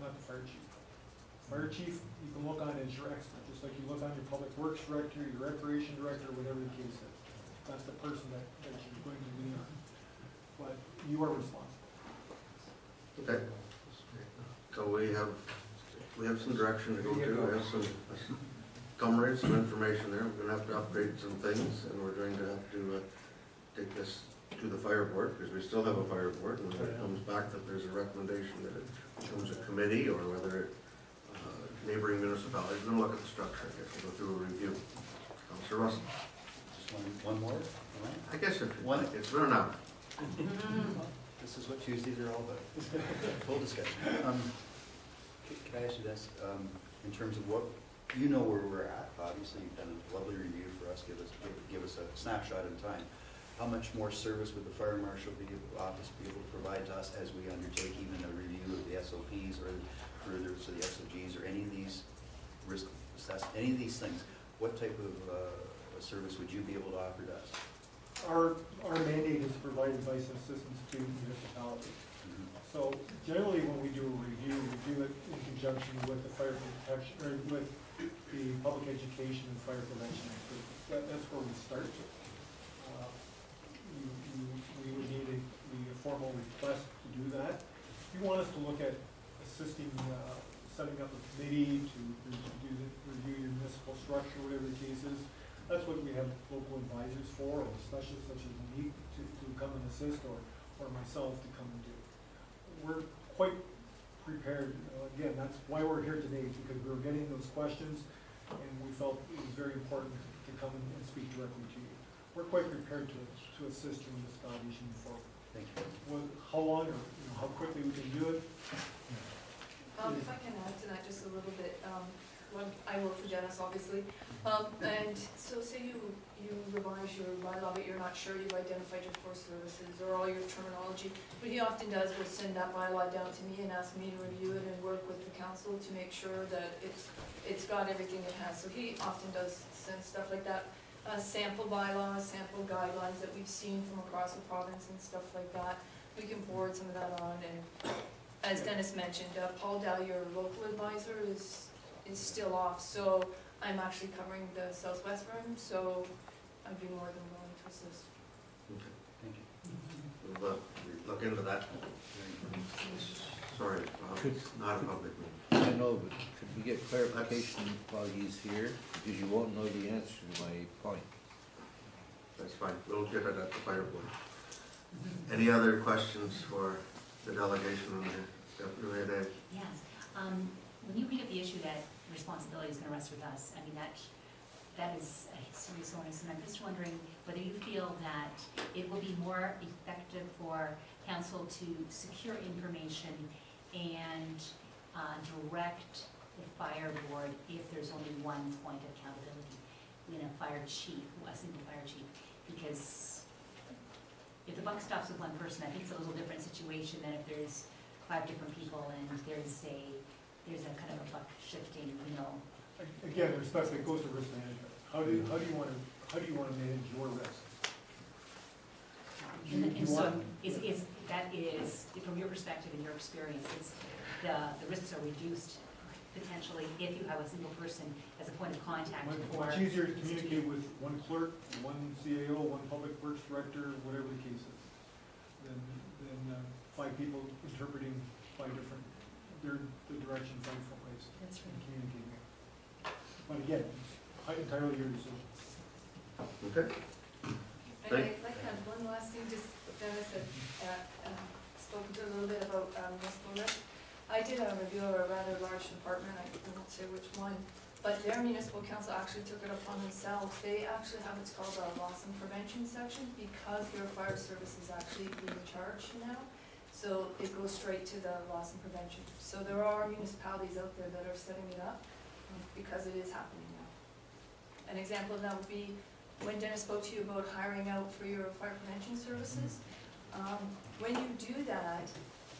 not the fire chief. Fire chief, you can look on as your expert, just like you look on your public works director, your recreation director, whatever the case is. That's the person that you're going to lean on. But you are responsible. Okay. So we have some direction to go to. We have some summary, some information there. We're going to have to upgrade some things, and we're going to have to take this to the fire board, because we still have a fire board, and when it comes back that there's a recommendation that it becomes a committee, or whether it neighboring municipalities, we're going to look at the structure. I guess we'll go through a review. Councillor Russell. Just one more? I guess if one, it's run out. This is what Tuesdays are all about. Full discussion. Can I ask you this? In terms of what, you know where we're at, obviously you've done a lovely review for us, give us a snapshot in time. How much more service would the fire marshal office be able to provide to us as we undertake even a review of the SOPs or further to the SOGs or any of these risk assessments, any of these things? What type of service would you be able to offer to us? Our mandate is to provide advice and assistance to municipalities. So generally when we do a review, we do it in conjunction with the fire protection, or with the public education and fire prevention activities. That's where we start. We would need a formal request to do that. If you want us to look at assisting, setting up a committee to review your municipal structure, whatever the case is, that's what we have local advisors for, or specialists such as me to come and assist, or myself to come and do. We're quite prepared. Again, that's why we're here today, because we were getting those questions, and we felt it was very important to come and speak directly to you. We're quite prepared to assist your municipality moving forward. Thank you. How long, or how quickly we can do it? If I can add to that just a little bit, I work for Dennis, obviously, and so say you revise your bylaw, but you're not sure you've identified your core services or all your terminology. What he often does was send that bylaw down to me and ask me to review it and work with the council to make sure that it's got everything it has. So he often does send stuff like that, sample bylaws, sample guidelines that we've seen from across the province and stuff like that. We can forward some of that on, and as Dennis mentioned, Paul Dow, your local advisor, is still off, so I'm actually covering the southwest room, so I'd be more than willing to assist. Okay. Thank you. We'll look into that. Sorry, it's not a public meeting. I know, but could we get clarification while he's here? Because you won't know the answer to my point. That's fine. We'll get it at the fire board. Any other questions for the delegation? Yes. When you bring up the issue that responsibility is going to rest with us, I mean, that is a serious onus, and I'm just wondering whether you feel that it will be more effective for council to secure information and direct the fire board if there's only one point of accountability in a fire chief, a single fire chief, because if the buck stops with one person, I think it's a little different situation than if there's 5 different people and there's a kind of a buck shifting, you know. Again, respect, it goes to risk management. How do you want to manage your risk? And so that is from your perspective and your experience, the risks are reduced potentially if you have a single person as a point of contact. Much easier to communicate with one clerk, one CAO, one public works director, whatever the case is, than 5 people interpreting 5 different, the direction 5 different ways. That's right. And communicating. But again, entirely your decision. Okay. And I'd like to add one last thing, just Dennis had spoken to a little bit about municipal risk. I did a review of a rather large department, I won't say which one, but their municipal council actually took it upon themselves. They actually have what's called a loss and prevention section because their fire service is actually being charged now. So it goes straight to the loss and prevention. So there are municipalities out there that are setting it up because it is happening now. An example of that would be when Dennis spoke to you about hiring out for your fire prevention services. When you do that,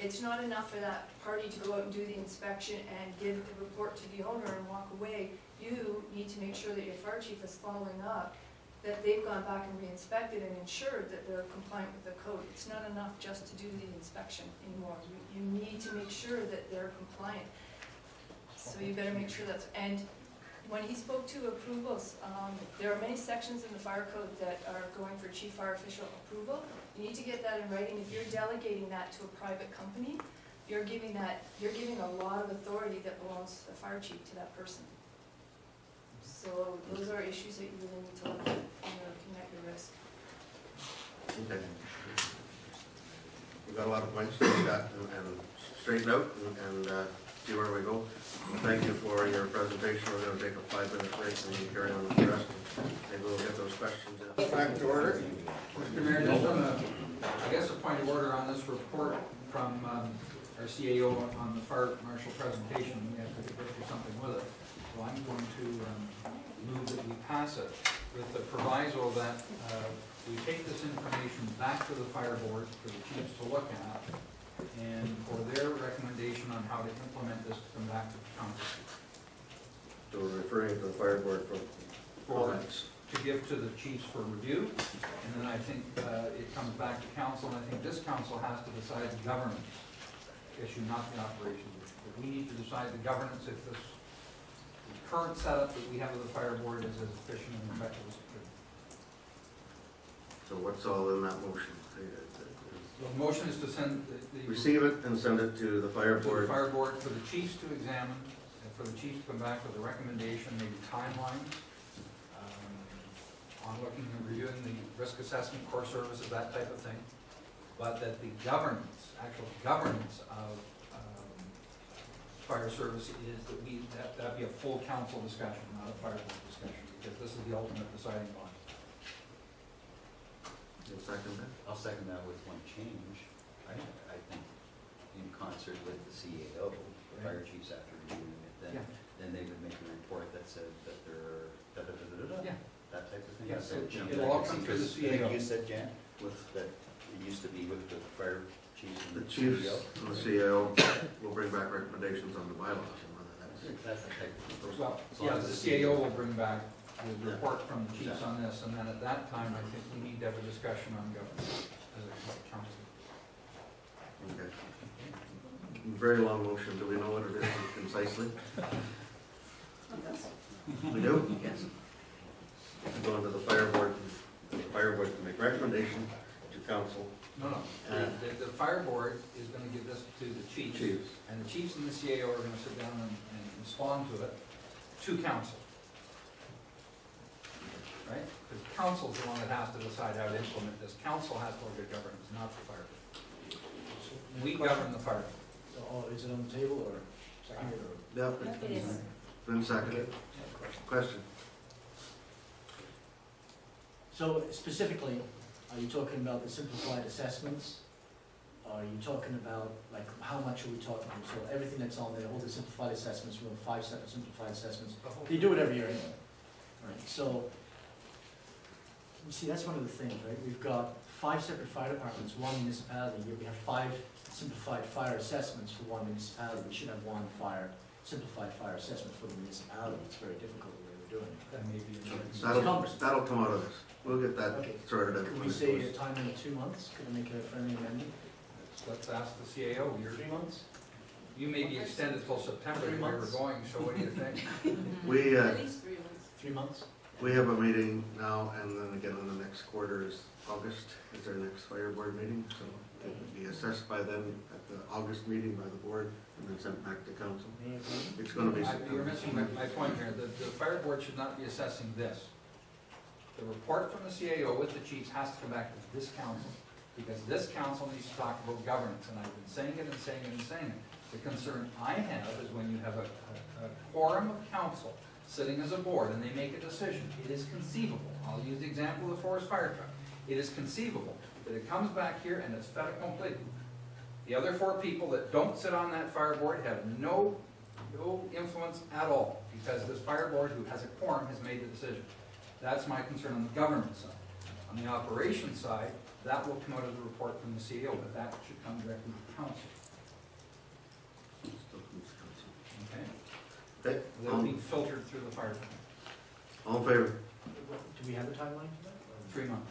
it's not enough for that party to go out and do the inspection and give the report to the owner and walk away. You need to make sure that your fire chief is following up that they've gone back and re-inspected and ensured that they're compliant with the code. It's not enough just to do the inspection anymore. You need to make sure that they're compliant. So you better make sure that's, and when he spoke to approvals, there are many sections in the fire code that are going for chief fire official approval. You need to get that in writing. If you're delegating that to a private company, you're giving a lot of authority that belongs to the fire chief to that person. So those are issues that you really need to look at when you're looking at your risk. Okay. We've got a lot of points to look at and straighten out and see where we go. Thank you for your presentation. We're going to take a 5-minute break and you carry on with the rest. Maybe we'll get those questions in. Back to order. Mr. Mayor, just I guess a point of order on this report from our CAO on the fire marshal presentation. We have to go through something with it. So I'm going to move that we pass it with the proviso that we take this information back to the fire board for the chiefs to look at and for their recommendation on how to implement this to come back to the council. So we're referring to the fire board for comments. To give to the chiefs for review, and then I think it comes back to council, and I think this council has to decide the governance issue, not the operations issue. But we need to decide the governance if the current setup that we have of the fire board is as efficient and effective as it could. So what's all in that motion? So the motion is to send the Receive it and send it to the fire to the board. fire board for the chiefs to examine, and for the chiefs to come back with a recommendation, maybe timelines, on looking and reviewing the risk assessment, core services, that type of thing, but that the governance, actual governance of fire service is that that be a full council discussion, not a fire board discussion, because this is the ultimate deciding body. You'll second that? I'll second that with one change. I think in concert with the CAO, the fire chiefs after reviewing it, then they would make a report that said that they're da-da-da-da-da. Yeah. That type of thing. Yeah, so You it'll all come through the because I think CAO. you said, Jan, with that, it used to be with the fire chiefs and The the chiefs CEO. and the CAO will bring back recommendations on the bylaws and whether that's. That's the type of. Well, as long yeah, as the the CAO will bring back the Yeah. report from the chiefs on this, and then at that time, I think we need to have a discussion on governance as a council. Okay. Very long motion. Do we know what it is concisely? We do? Yes. Going to the fire board can make recommendation to council. No. The fire board is gonna give this to the chiefs. Chiefs. And the chiefs and the CAO are gonna sit down and respond to it, to council. Right? Because council's the one that has to decide how to implement this. Council has to look at governance, not the fire board. We govern the fire board. Oh, is it on the table or seconded or? Yep. It is. Been seconded. Question? So specifically, are you talking about the simplified assessments? Are you talking about, like, how much are we talking about? So everything that's on there, all the simplified assessments, we have 5 separate simplified assessments. They do it every year anyway. Right, so, you see, that's one of the things, right? We've got 5 separate fire departments, 1 municipality. Here we have 5 simplified fire assessments for 1 municipality. We should have 1 simplified fire assessment for the municipality. It's very difficult the way we're doing it. That may be a That'll come out of this. We'll get that Okay. sorted out. Could we say a time in 2 months? Could I make a friendly amendment? Let's ask the CAO. 3 months? You may be extended till September, if we were going, so what do you think? We, At least 3 months. 3 months? we have a meeting now and then again in the next quarter is August, is our next fire board meeting. So it will be assessed by then at the August meeting by the board and then sent back to council. It's gonna be You're September. missing my point here. The fire board should not be assessing this. The report from the CAO with the chiefs has to come back to this council, because this council needs to talk about governance, and I've been saying it and saying it and saying it. The concern I have is when you have a quorum of council sitting as a board and they make a decision, it is conceivable, I'll use the example of the forest fire truck, it is conceivable that it comes back here and it's fait accompli. The other 4 people that don't sit on that fire board have no influence at all, because this fire board, who has a quorum, has made the decision. That's my concern on the government side. On the operations side, that will come out of the report from the CEO, but that should come directly to council. Okay? Okay, They'll be filtered through the fire department. all in favor? Do we have a timeline for that? or- 3 months.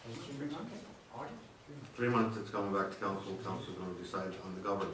Oh, 3 months? August? 3 months. 3 months, it's coming back to council, council's gonna decide on the governance.